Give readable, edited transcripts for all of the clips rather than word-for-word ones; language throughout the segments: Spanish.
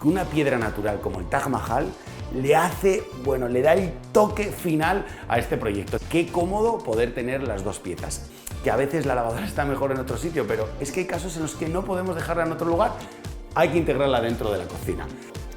que una piedra natural como el Taj Mahal le da el toque final a este proyecto. Qué cómodo poder tener las dos piezas. Que a veces la lavadora está mejor en otro sitio, pero es que hay casos en los que no podemos dejarla en otro lugar, hay que integrarla dentro de la cocina.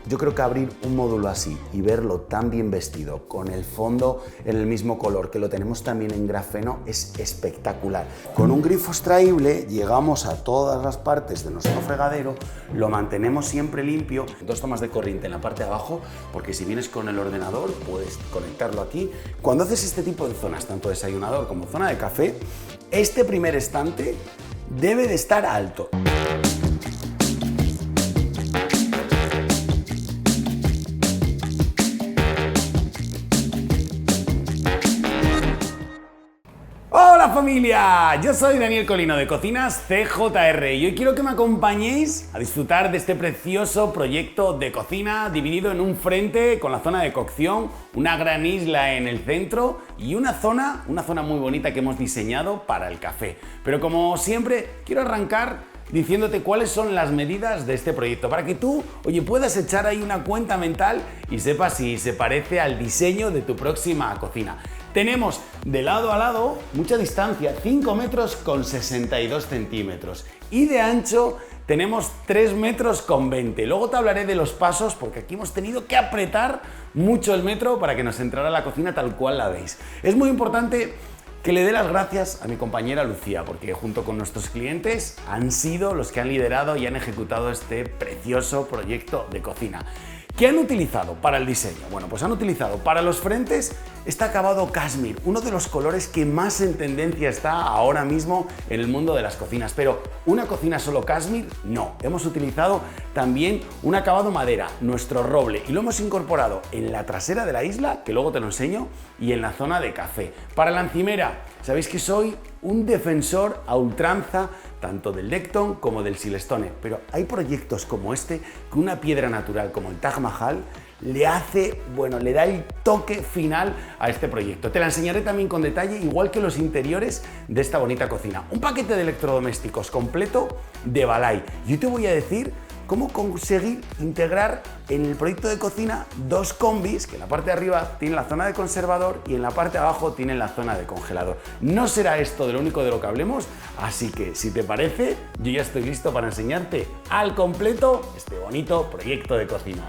Yo creo que abrir un módulo así y verlo tan bien vestido, con el fondo en el mismo color, que lo tenemos también en grafeno, es espectacular. Con un grifo extraíble llegamos a todas las partes de nuestro fregadero, lo mantenemos siempre limpio, 2 tomas de corriente en la parte de abajo, porque si vienes con el ordenador puedes conectarlo aquí. Cuando haces este tipo de zonas, tanto desayunador como zona de café, este primer estante debe de estar alto. ¡Hola familia! Yo soy Daniel Colino de Cocinas CJR y hoy quiero que me acompañéis a disfrutar de este precioso proyecto de cocina dividido en un frente con la zona de cocción, una gran isla en el centro y una zona muy bonita que hemos diseñado para el café. Pero como siempre, quiero arrancar diciéndote cuáles son las medidas de este proyecto para que tú, puedas echar ahí una cuenta mental y sepas si se parece al diseño de tu próxima cocina. Tenemos de lado a lado mucha distancia, 5 metros con 62 centímetros y de ancho tenemos 3 metros con 20. Luego te hablaré de los pasos porque aquí hemos tenido que apretar mucho el metro para que nos entrara la cocina tal cual la veis. Es muy importante que le dé las gracias a mi compañera Lucía, porque junto con nuestros clientes han sido los que han liderado y han ejecutado este precioso proyecto de cocina. ¿Qué han utilizado para el diseño? Bueno, pues han utilizado para los frentes este acabado cashmere, uno de los colores que más en tendencia está ahora mismo en el mundo de las cocinas. Pero ¿una cocina solo cashmere? No. Hemos utilizado también un acabado madera, nuestro roble, y lo hemos incorporado en la trasera de la isla, que luego te lo enseño, y en la zona de café. Para la encimera, sabéis que soy un defensor a ultranza tanto del Decton como del Silestone, pero hay proyectos como este que una piedra natural como el Taj Mahal le da el toque final a este proyecto. Te la enseñaré también con detalle, igual que los interiores de esta bonita cocina. Un paquete de electrodomésticos completo de Balay. Yo te voy a decir cómo conseguir integrar en el proyecto de cocina 2 combis, que en la parte de arriba tienen la zona de conservador y en la parte de abajo tienen la zona de congelador. No será esto de lo único de lo que hablemos, así que si te parece, yo ya estoy listo para enseñarte al completo este bonito proyecto de cocina.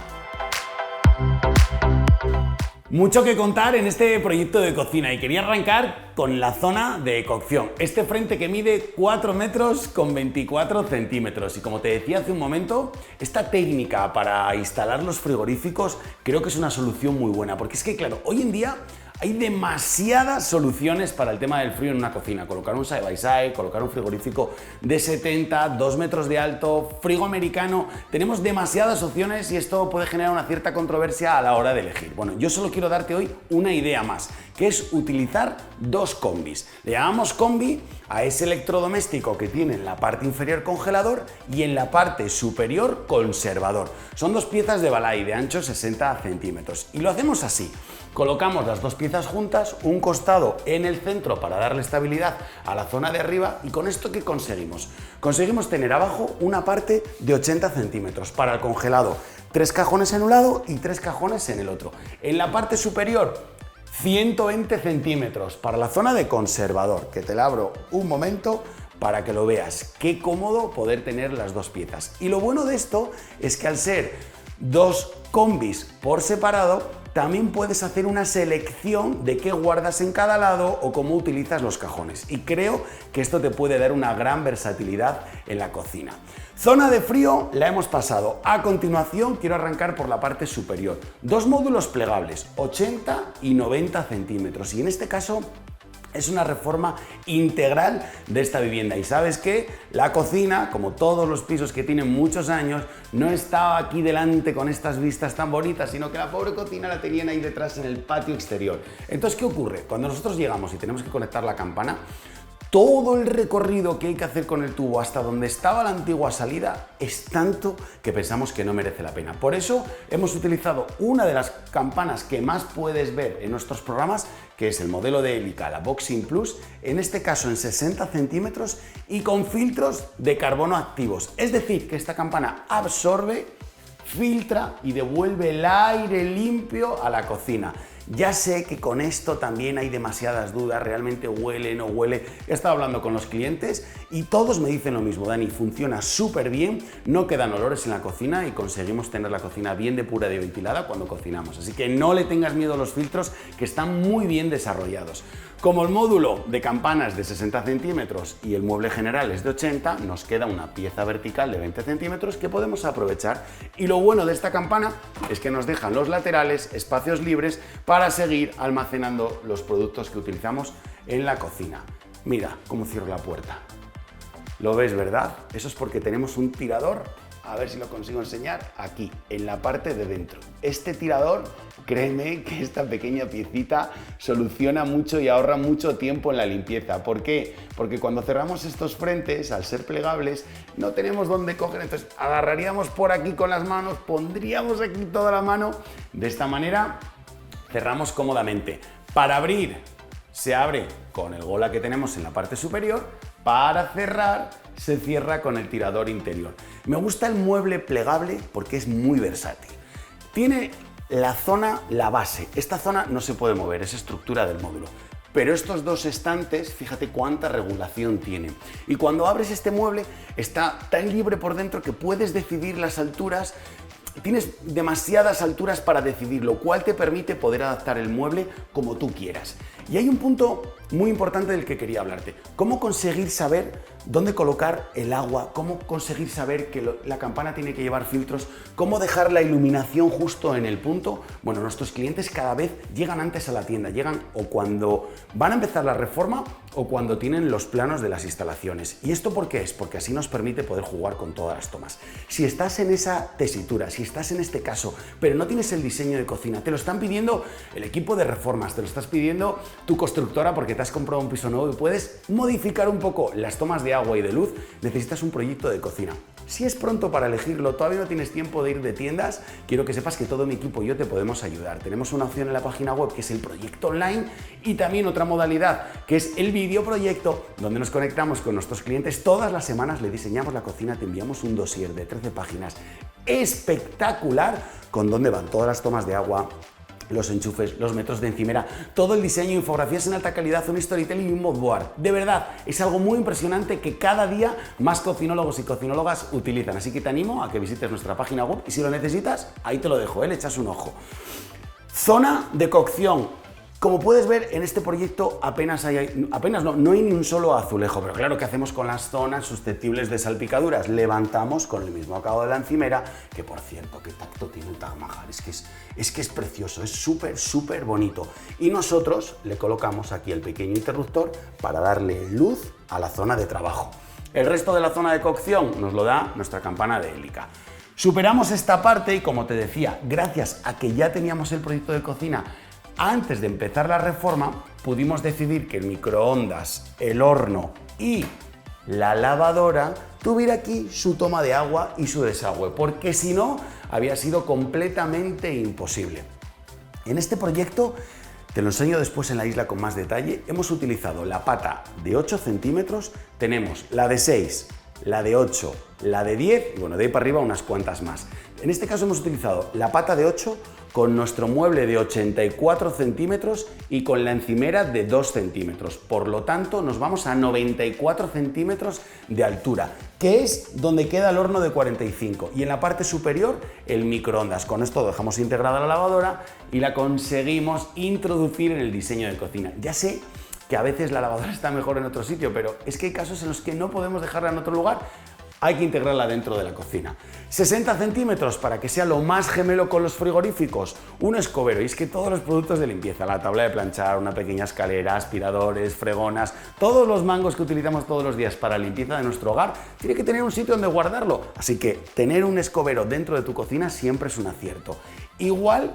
Mucho que contar en este proyecto de cocina y quería arrancar con la zona de cocción. Este frente que mide 4 metros con 24 centímetros y como te decía hace un momento, esta técnica para instalar los frigoríficos creo que es una solución muy buena porque es que claro, hoy en día hay demasiadas soluciones para el tema del frío en una cocina. Colocar un side by side, colocar un frigorífico de 70, 2 metros de alto, frigo americano. Tenemos demasiadas opciones y esto puede generar una cierta controversia a la hora de elegir. Bueno, yo solo quiero darte hoy una idea más, que es utilizar 2 combis. Le llamamos combi a ese electrodoméstico que tiene en la parte inferior congelador y en la parte superior conservador. Son 2 piezas de Balay de ancho 60 centímetros y lo hacemos así. Colocamos las 2 piezas juntas, un costado en el centro para darle estabilidad a la zona de arriba y con esto ¿qué conseguimos? Conseguimos tener abajo una parte de 80 centímetros para el congelado, 3 cajones en un lado y 3 cajones en el otro. En la parte superior 120 centímetros para la zona de conservador, que te la abro un momento para que lo veas. Qué cómodo poder tener las 2 piezas. Y lo bueno de esto es que al ser 2 combis por separado, también puedes hacer una selección de qué guardas en cada lado o cómo utilizas los cajones. Y creo que esto te puede dar una gran versatilidad en la cocina. Zona de frío la hemos pasado. A continuación quiero arrancar por la parte superior. 2 módulos plegables, 80 y 90 centímetros. Y en este caso es una reforma integral de esta vivienda y sabes que la cocina, como todos los pisos que tienen muchos años, no estaba aquí delante con estas vistas tan bonitas, sino que la pobre cocina la tenían ahí detrás en el patio exterior. Entonces, ¿qué ocurre? Cuando nosotros llegamos y tenemos que conectar la campana, todo el recorrido que hay que hacer con el tubo hasta donde estaba la antigua salida es tanto que pensamos que no merece la pena. Por eso hemos utilizado una de las campanas que más puedes ver en nuestros programas, que es el modelo de Elica, la Boxing Plus, en este caso en 60 centímetros y con filtros de carbono activos. Es decir, que esta campana absorbe filtra y devuelve el aire limpio a la cocina. Ya sé que con esto también hay demasiadas dudas, realmente huele, no huele. He estado hablando con los clientes y todos me dicen lo mismo: Dani, funciona súper bien, no quedan olores en la cocina y conseguimos tener la cocina bien depurada y ventilada cuando cocinamos. Así que no le tengas miedo a los filtros, que están muy bien desarrollados. Como el módulo de campanas de 60 centímetros y el mueble general es de 80, nos queda una pieza vertical de 20 centímetros que podemos aprovechar. Y lo bueno de esta campana es que nos dejan los laterales espacios libres para seguir almacenando los productos que utilizamos en la cocina. Mira cómo cierro la puerta. ¿Lo ves, verdad? Eso es porque tenemos un tirador. A ver si lo consigo enseñar aquí, en la parte de dentro. Este tirador, créeme que esta pequeña piecita soluciona mucho y ahorra mucho tiempo en la limpieza. ¿Por qué? Porque cuando cerramos estos frentes, al ser plegables, no tenemos dónde coger. Entonces agarraríamos por aquí con las manos, pondríamos aquí toda la mano. De esta manera cerramos cómodamente. Para abrir, se abre con el gola que tenemos en la parte superior. Para cerrar, se cierra con el tirador interior. Me gusta el mueble plegable porque es muy versátil. Tiene la zona, la base. Esta zona no se puede mover, es estructura del módulo. Pero estos dos estantes, fíjate cuánta regulación tienen. Y cuando abres este mueble, está tan libre por dentro que puedes decidir las alturas. Tienes demasiadas alturas para decidir, lo cual te permite poder adaptar el mueble como tú quieras. Y hay un punto muy importante del que quería hablarte. ¿Cómo conseguir saber dónde colocar el agua? ¿Cómo conseguir saber que la campana tiene que llevar filtros? ¿Cómo dejar la iluminación justo en el punto? Bueno, nuestros clientes cada vez llegan antes a la tienda. Llegan o cuando van a empezar la reforma o cuando tienen los planos de las instalaciones. ¿Y esto por qué es? Porque así nos permite poder jugar con todas las tomas. Si estás en esa tesitura, si estás en este caso, pero no tienes el diseño de cocina, te lo están pidiendo el equipo de reformas, te lo estás pidiendo tu constructora porque te has comprado un piso nuevo y puedes modificar un poco las tomas de agua y de luz, necesitas un proyecto de cocina. Si es pronto para elegirlo, todavía no tienes tiempo de ir de tiendas, quiero que sepas que todo mi equipo y yo te podemos ayudar. Tenemos una opción en la página web que es el proyecto online y también otra modalidad que es el videoproyecto, donde nos conectamos con nuestros clientes. Todas las semanas le diseñamos la cocina, te enviamos un dossier de 13 páginas espectacular con dónde van todas las tomas de agua, los enchufes, los metros de encimera, todo el diseño, infografías en alta calidad, un storytelling y un moodboard. De verdad, es algo muy impresionante que cada día más cocinólogos y cocinólogas utilizan. Así que te animo a que visites nuestra página web y si lo necesitas, ahí te lo dejo, le echas un ojo. Zona de cocción. Como puedes ver, en este proyecto no hay ni un solo azulejo, pero claro, ¿qué hacemos con las zonas susceptibles de salpicaduras? Levantamos con el mismo acabado de la encimera, que por cierto, qué tacto tiene el Taj Mahal, es que es precioso, es súper bonito. Y nosotros le colocamos aquí el pequeño interruptor para darle luz a la zona de trabajo. El resto de la zona de cocción nos lo da nuestra campana de hélica. Superamos esta parte y, como te decía, gracias a que ya teníamos el proyecto de cocina, antes de empezar la reforma, pudimos decidir que el microondas, el horno y la lavadora tuviera aquí su toma de agua y su desagüe, porque si no, había sido completamente imposible. En este proyecto, te lo enseño después en la isla con más detalle, hemos utilizado la pata de 8 centímetros, tenemos la de 6, la de 8, la de 10 y bueno, de ahí para arriba unas cuantas más. En este caso hemos utilizado la pata de 8 con nuestro mueble de 84 centímetros y con la encimera de 2 centímetros. Por lo tanto, nos vamos a 94 centímetros de altura, que es donde queda el horno de 45. Y en la parte superior, el microondas. Con esto dejamos integrada la lavadora y la conseguimos introducir en el diseño de cocina. Ya sé que a veces la lavadora está mejor en otro sitio, pero es que hay casos en los que no podemos dejarla en otro lugar. Hay que integrarla dentro de la cocina. 60 centímetros para que sea lo más gemelo con los frigoríficos. Un escobero, y es que todos los productos de limpieza, la tabla de planchar, una pequeña escalera, aspiradores, fregonas, todos los mangos que utilizamos todos los días para la limpieza de nuestro hogar, tiene que tener un sitio donde guardarlo. Así que tener un escobero dentro de tu cocina siempre es un acierto. Igual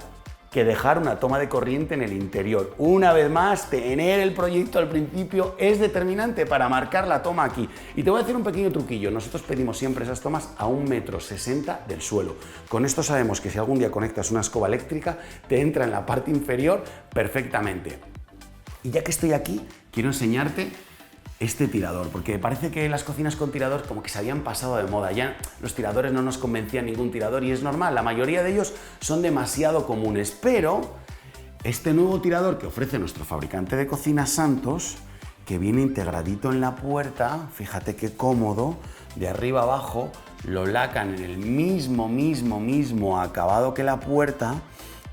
que dejar una toma de corriente en el interior. Una vez más, tener el proyecto al principio es determinante para marcar la toma aquí. Y te voy a decir un pequeño truquillo. Nosotros pedimos siempre esas tomas a 1,60 m del suelo. Con esto sabemos que si algún día conectas una escoba eléctrica, te entra en la parte inferior perfectamente. Y ya que estoy aquí, quiero enseñarte este tirador, porque parece que las cocinas con tirador como que se habían pasado de moda, ya los tiradores no nos convencían ningún tirador y es normal, la mayoría de ellos son demasiado comunes, pero este nuevo tirador que ofrece nuestro fabricante de cocina Santos, que viene integradito en la puerta, fíjate qué cómodo, de arriba abajo, lo lacan en el mismo acabado que la puerta,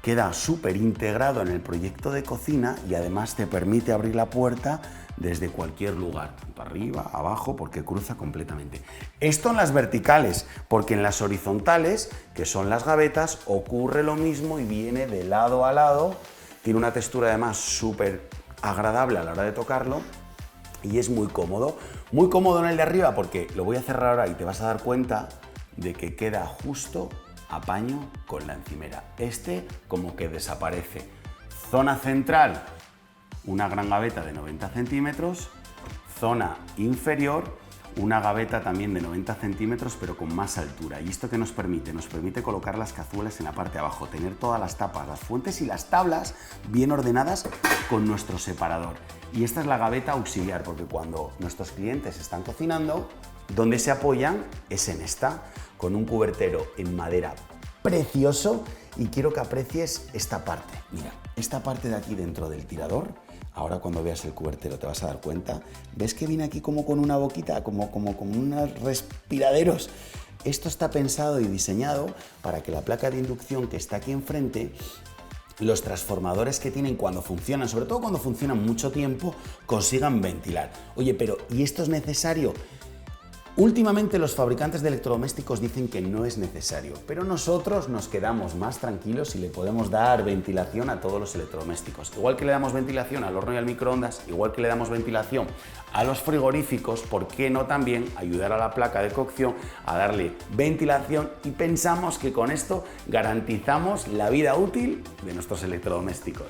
queda súper integrado en el proyecto de cocina y además te permite abrir la puerta desde cualquier lugar, tanto arriba, abajo, porque cruza completamente. Esto en las verticales, porque en las horizontales, que son las gavetas, ocurre lo mismo y viene de lado a lado, tiene una textura además súper agradable a la hora de tocarlo y es muy cómodo en el de arriba porque lo voy a cerrar ahora y te vas a dar cuenta de que queda justo a paño con la encimera. Este como que desaparece. Zona central, una gran gaveta de 90 centímetros, zona inferior, una gaveta también de 90 centímetros pero con más altura. ¿Y esto qué nos permite? Nos permite colocar las cazuelas en la parte de abajo, tener todas las tapas, las fuentes y las tablas bien ordenadas con nuestro separador. Y esta es la gaveta auxiliar, porque cuando nuestros clientes están cocinando, donde se apoyan es en esta, con un cubertero en madera precioso, y quiero que aprecies esta parte. Mira, esta parte de aquí dentro del tirador, ahora cuando veas el cubertero te vas a dar cuenta, ¿ves que viene aquí como con una boquita, como unos respiraderos? Esto está pensado y diseñado para que la placa de inducción que está aquí enfrente, los transformadores que tienen cuando funcionan, sobre todo cuando funcionan mucho tiempo, consigan ventilar. Oye, pero ¿y esto es necesario? Últimamente los fabricantes de electrodomésticos dicen que no es necesario, pero nosotros nos quedamos más tranquilos si le podemos dar ventilación a todos los electrodomésticos. Igual que le damos ventilación al horno y al microondas, igual que le damos ventilación a los frigoríficos, ¿por qué no también ayudar a la placa de cocción a darle ventilación? Y pensamos que con esto garantizamos la vida útil de nuestros electrodomésticos.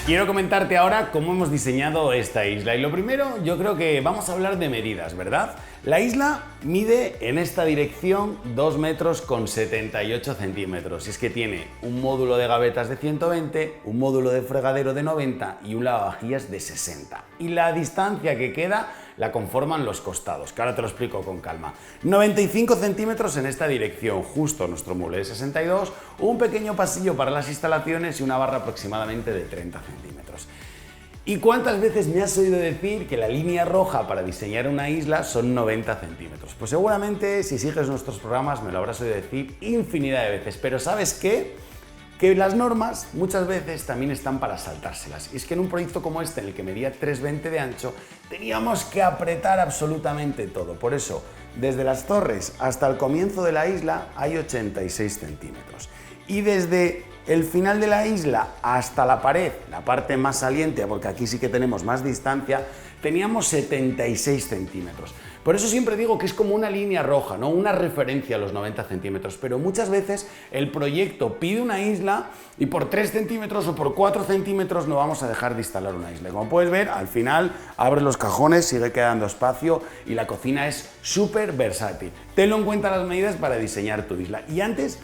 Quiero comentarte ahora cómo hemos diseñado esta isla y lo primero yo creo que vamos a hablar de medidas, ¿verdad? La isla mide en esta dirección 2 metros con 78 centímetros y es que tiene un módulo de gavetas de 120, un módulo de fregadero de 90 y un lavavajillas de 60. Y la distancia que queda la conforman los costados, que ahora te lo explico con calma. 95 centímetros en esta dirección, justo nuestro mueble de 62, un pequeño pasillo para las instalaciones y una barra aproximadamente de 30 centímetros. ¿Y cuántas veces me has oído decir que la línea roja para diseñar una isla son 90 centímetros? Pues seguramente si sigues nuestros programas me lo habrás oído decir infinidad de veces, pero ¿sabes qué? Que las normas muchas veces también están para saltárselas. Y es que en un proyecto como este, en el que medía 3,20 de ancho, teníamos que apretar absolutamente todo. Por eso, desde las torres hasta el comienzo de la isla hay 86 centímetros. Y desde el final de la isla hasta la pared, la parte más saliente, porque aquí sí que tenemos más distancia, teníamos 76 centímetros. Por eso siempre digo que es como una línea roja, ¿no? Una referencia a los 90 centímetros, pero muchas veces el proyecto pide una isla y por 3 centímetros o por 4 centímetros no vamos a dejar de instalar una isla. Como puedes ver, al final abres los cajones, sigue quedando espacio y la cocina es súper versátil. Tenlo en cuenta las medidas para diseñar tu isla. Y antes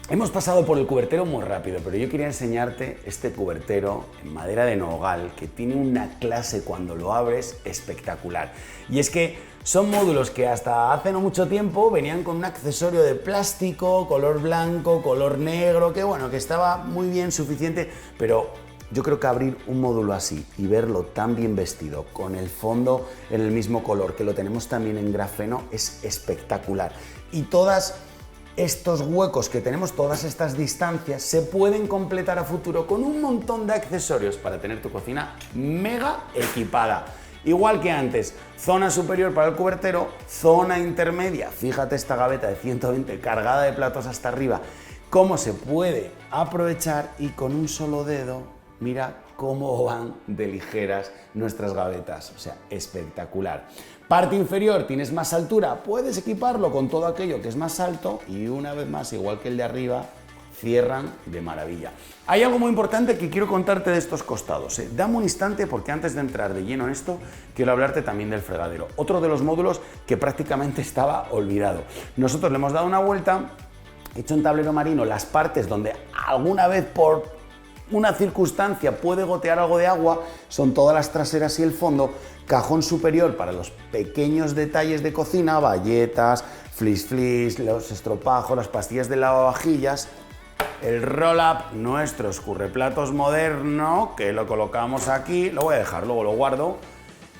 hemos pasado por el cubertero muy rápido, pero yo quería enseñarte este cubertero en madera de nogal que tiene una clase cuando lo abres espectacular. Y es que son módulos que hasta hace no mucho tiempo venían con un accesorio de plástico, color blanco, color negro, que bueno, que estaba muy bien, suficiente, pero yo creo que abrir un módulo así y verlo tan bien vestido, con el fondo en el mismo color, que lo tenemos también en grafeno, es espectacular. Y todas estos huecos que tenemos, todas estas distancias, se pueden completar a futuro con un montón de accesorios para tener tu cocina mega equipada. Igual que antes, zona superior para el cubertero, zona intermedia, fíjate esta gaveta de 120 cargada de platos hasta arriba, cómo se puede aprovechar y con un solo dedo, mira cómo van de ligeras nuestras gavetas, o sea, espectacular. Parte inferior, tienes más altura, puedes equiparlo con todo aquello que es más alto y una vez más, igual que el de arriba, cierran de maravilla. Hay algo muy importante que quiero contarte de estos costados. Dame un instante porque antes de entrar de lleno en esto, quiero hablarte también del fregadero. Otro de los módulos que prácticamente estaba olvidado. Nosotros le hemos dado una vuelta, hecho en tablero marino las partes donde alguna vez por una circunstancia puede gotear algo de agua, son todas las traseras y el fondo, cajón superior para los pequeños detalles de cocina, bayetas, flis, los estropajos, las pastillas de lavavajillas, el roll-up, nuestro escurreplatos moderno, que lo colocamos aquí, lo voy a dejar, luego lo guardo,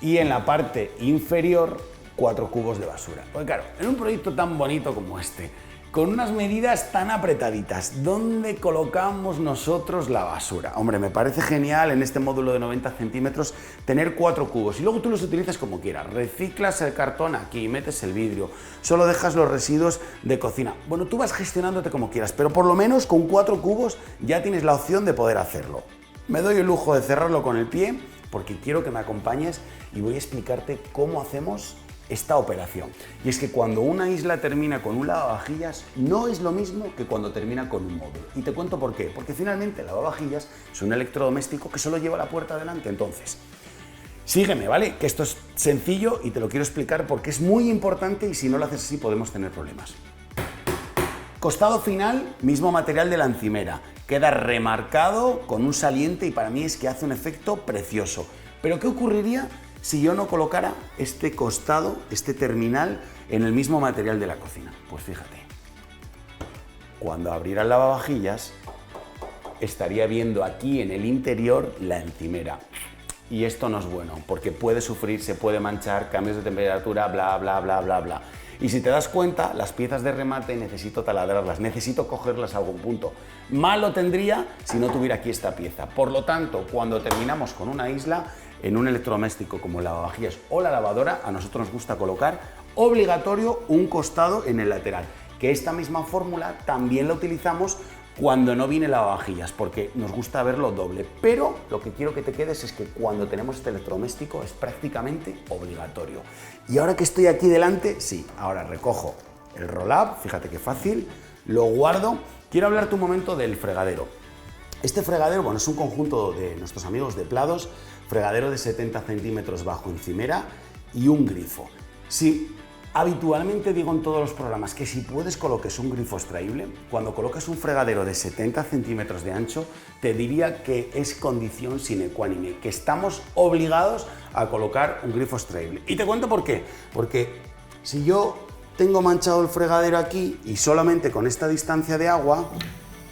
y en la parte inferior 4 cubos de basura. Porque claro, en un proyecto tan bonito como este, con unas medidas tan apretaditas, ¿dónde colocamos nosotros la basura? Hombre, me parece genial en este módulo de 90 centímetros tener 4 cubos y luego tú los utilizas como quieras. Reciclas el cartón aquí, metes el vidrio, solo dejas los residuos de cocina. Bueno, tú vas gestionándote como quieras, pero por lo menos con 4 cubos ya tienes la opción de poder hacerlo. Me doy el lujo de cerrarlo con el pie porque quiero que me acompañes y voy a explicarte cómo hacemos esta operación. Y es que cuando una isla termina con un lavavajillas no es lo mismo que cuando termina con un módulo. Y te cuento por qué. Porque finalmente el lavavajillas es un electrodoméstico que solo lleva la puerta adelante. Entonces, sígueme, ¿vale? Que esto es sencillo y te lo quiero explicar porque es muy importante y si no lo haces así podemos tener problemas. Costado final, mismo material de la encimera. Queda remarcado con un saliente y para mí es que hace un efecto precioso. Pero ¿qué ocurriría si yo no colocara este costado, este terminal, en el mismo material de la cocina? Pues fíjate, cuando abriera el lavavajillas, estaría viendo aquí en el interior la encimera. Y esto no es bueno, porque puede sufrir, se puede manchar, cambios de temperatura, bla, bla, bla, bla, bla. Y si te das cuenta, las piezas de remate necesito taladrarlas, necesito cogerlas a algún punto. Mal lo tendría si no tuviera aquí esta pieza. Por lo tanto, cuando terminamos con una isla, en un electrodoméstico como el lavavajillas o la lavadora, a nosotros nos gusta colocar obligatorio un costado en el lateral, que esta misma fórmula también la utilizamos cuando no viene lavavajillas, porque nos gusta verlo doble, pero lo que quiero que te quedes es que cuando tenemos este electrodoméstico es prácticamente obligatorio. Y ahora que estoy aquí delante, sí, ahora recojo el roll-up, fíjate qué fácil, lo guardo. Quiero hablarte un momento del fregadero. Este fregadero, bueno, es un conjunto de nuestros amigos de Plados, fregadero de 70 centímetros bajo encimera y un grifo. Sí, habitualmente digo en todos los programas que si puedes coloques un grifo extraíble, cuando colocas un fregadero de 70 centímetros de ancho, te diría que es condición sine qua non, que estamos obligados a colocar un grifo extraíble. Y te cuento por qué. Porque si yo tengo manchado el fregadero aquí y solamente con esta distancia de agua,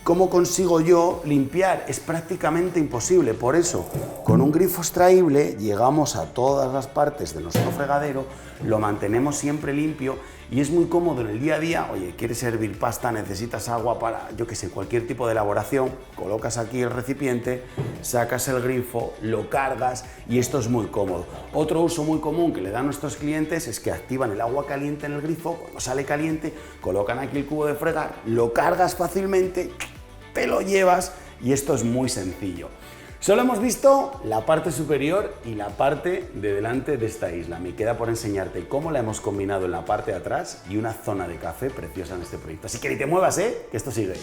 ¿cómo consigo yo limpiar? Es prácticamente imposible. Por eso, con un grifo extraíble llegamos a todas las partes de nuestro fregadero, lo mantenemos siempre limpio y es muy cómodo en el día a día. Oye, quieres hervir pasta, necesitas agua para, yo qué sé, cualquier tipo de elaboración, colocas aquí el recipiente, sacas el grifo, lo cargas y esto es muy cómodo. Otro uso muy común que le dan nuestros clientes es que activan el agua caliente en el grifo, cuando sale caliente, colocan aquí el cubo de fregar, lo cargas fácilmente, te lo llevas y esto es muy sencillo. Solo hemos visto la parte superior y la parte de delante de esta isla. Me queda por enseñarte cómo la hemos combinado en la parte de atrás y una zona de café preciosa en este proyecto. Así que ni te muevas, que esto sigue.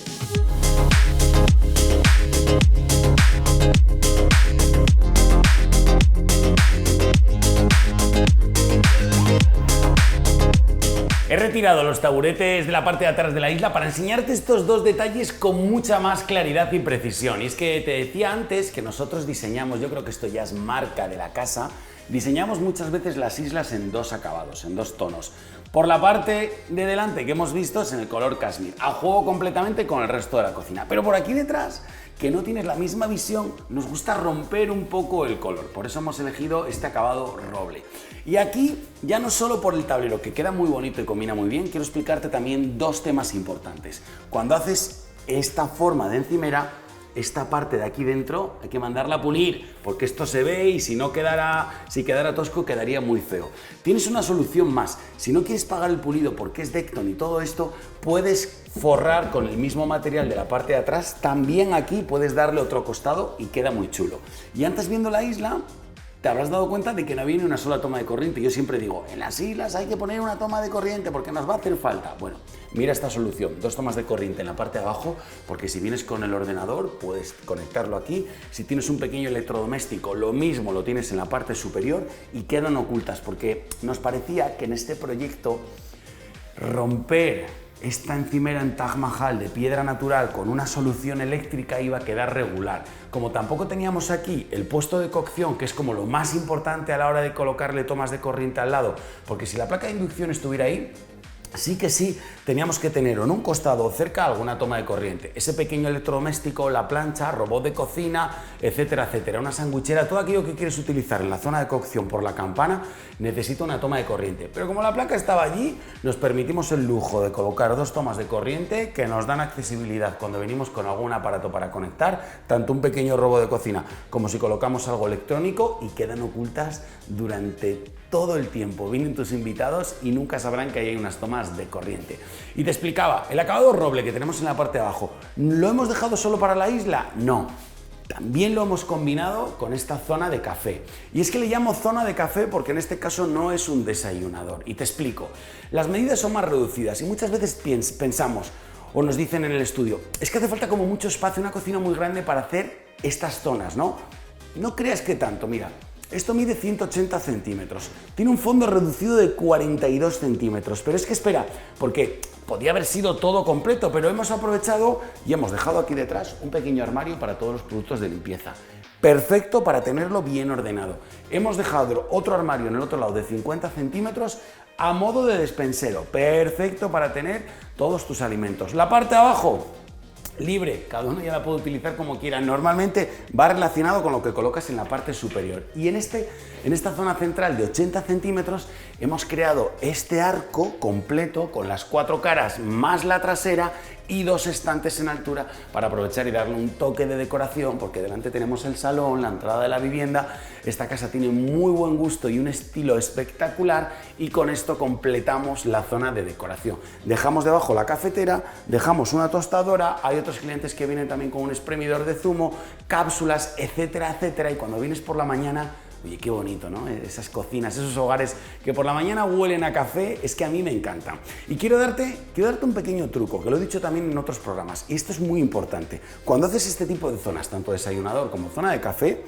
He retirado los taburetes de la parte de atrás de la isla para enseñarte estos dos detalles con mucha más claridad y precisión. Y es que te decía antes que nosotros diseñamos, yo creo que esto ya es marca de la casa, diseñamos muchas veces las islas en dos acabados, en dos tonos. Por la parte de delante que hemos visto es en el color cashmere, a juego completamente con el resto de la cocina. Pero por aquí detrás, que no tienes la misma visión, nos gusta romper un poco el color. Por eso hemos elegido este acabado roble. Y aquí, ya no solo por el tablero, que queda muy bonito y combina muy bien, quiero explicarte también dos temas importantes. Cuando haces esta forma de encimera, esta parte de aquí dentro hay que mandarla a pulir, porque esto se ve y si quedara tosco quedaría muy feo. Tienes una solución más. Si no quieres pagar el pulido porque es Dekton y todo esto, puedes forrar con el mismo material de la parte de atrás. También aquí puedes darle otro costado y queda muy chulo. Y antes viendo la isla, te habrás dado cuenta de que no viene una sola toma de corriente. Yo siempre digo, en las islas hay que poner una toma de corriente porque nos va a hacer falta. Bueno, mira esta solución, 2 tomas de corriente en la parte de abajo, porque si vienes con el ordenador puedes conectarlo aquí. Si tienes un pequeño electrodoméstico, lo mismo lo tienes en la parte superior y quedan ocultas, porque nos parecía que en este proyecto romper esta encimera en Taj Mahal de piedra natural con una solución eléctrica iba a quedar regular. Como tampoco teníamos aquí el puesto de cocción, que es como lo más importante a la hora de colocarle tomas de corriente al lado, porque si la placa de inducción estuviera ahí, sí que sí, teníamos que tener en un costado o cerca alguna toma de corriente. Ese pequeño electrodoméstico, la plancha, robot de cocina, etcétera, etcétera. Una sanguchera, todo aquello que quieres utilizar en la zona de cocción por la campana, necesita una toma de corriente. Pero como la placa estaba allí, nos permitimos el lujo de colocar 2 tomas de corriente que nos dan accesibilidad cuando venimos con algún aparato para conectar, tanto un pequeño robot de cocina como si colocamos algo electrónico, y quedan ocultas durante todo el tiempo. Vienen tus invitados y nunca sabrán que ahí hay unas tomas de corriente. Y te explicaba, el acabado roble que tenemos en la parte de abajo, ¿lo hemos dejado solo para la isla? No. También lo hemos combinado con esta zona de café. Y es que le llamo zona de café porque en este caso no es un desayunador. Y te explico. Las medidas son más reducidas y muchas veces pensamos o nos dicen en el estudio, es que hace falta como mucho espacio, una cocina muy grande para hacer estas zonas, ¿no? No creas que tanto, mira. Esto mide 180 centímetros, tiene un fondo reducido de 42 centímetros, pero es que espera, porque podía haber sido todo completo, pero hemos aprovechado y hemos dejado aquí detrás un pequeño armario para todos los productos de limpieza. Perfecto para tenerlo bien ordenado. Hemos dejado otro armario en el otro lado de 50 centímetros a modo de despensero, perfecto para tener todos tus alimentos. La parte de abajo, libre, cada uno ya la puede utilizar como quiera. Normalmente va relacionado con lo que colocas en la parte superior. Y en esta zona central de 80 centímetros hemos creado este arco completo con las 4 caras más la trasera y 2 estantes en altura para aprovechar y darle un toque de decoración, porque delante tenemos el salón, la entrada de la vivienda. Esta casa tiene muy buen gusto y un estilo espectacular, y con esto completamos la zona de decoración. Dejamos debajo la cafetera, dejamos una tostadora, hay otros clientes que vienen también con un exprimidor de zumo, cápsulas, etcétera, etcétera, y cuando vienes por la mañana, oye, qué bonito, ¿no? Esas cocinas, esos hogares que por la mañana huelen a café, es que a mí me encantan. Y quiero darte un pequeño truco, que lo he dicho también en otros programas, y esto es muy importante. Cuando haces este tipo de zonas, tanto desayunador como zona de café,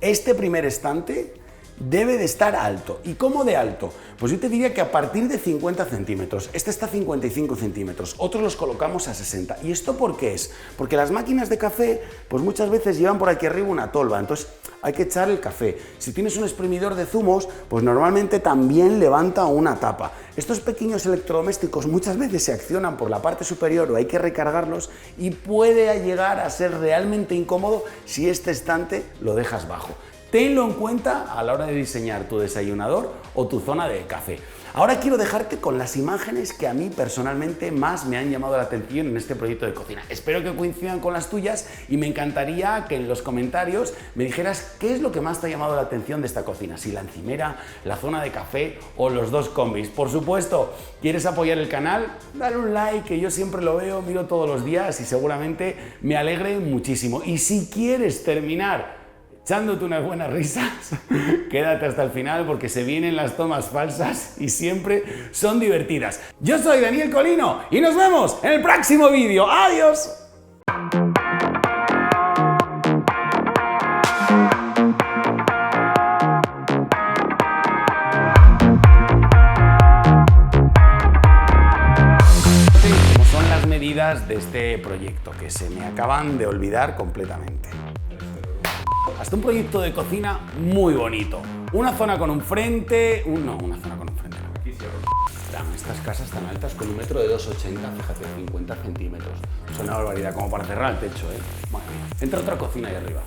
este primer estante debe de estar alto. ¿Y cómo de alto? Pues yo te diría que a partir de 50 centímetros. Este está a 55 centímetros, otros los colocamos a 60. ¿Y esto por qué es? Porque las máquinas de café, pues muchas veces llevan por aquí arriba una tolva, entonces hay que echar el café. Si tienes un exprimidor de zumos, pues normalmente también levanta una tapa. Estos pequeños electrodomésticos muchas veces se accionan por la parte superior o hay que recargarlos, y puede llegar a ser realmente incómodo si este estante lo dejas bajo. Tenlo en cuenta a la hora de diseñar tu desayunador o tu zona de café. Ahora quiero dejarte con las imágenes que a mí personalmente más me han llamado la atención en este proyecto de cocina. Espero que coincidan con las tuyas y me encantaría que en los comentarios me dijeras qué es lo que más te ha llamado la atención de esta cocina, si la encimera, la zona de café o los 2 combis. Por supuesto, ¿quieres apoyar el canal? Dale un like, que yo siempre lo veo, miro todos los días y seguramente me alegre muchísimo. Y si quieres terminar echándote unas buenas risas, quédate hasta el final porque se vienen las tomas falsas y siempre son divertidas. Yo soy Daniel Colino y nos vemos en el próximo vídeo. ¡Adiós! Como son las medidas de este proyecto, que se me acaban de olvidar completamente. Hasta un proyecto de cocina muy bonito. Una zona con un frente... No, una zona con un frente. Estas casas tan altas con 1 metro de 2,80, fíjate, 50 centímetros. Es una barbaridad, como para cerrar el techo, ¿eh? Madre mía. Entra otra cocina ahí arriba.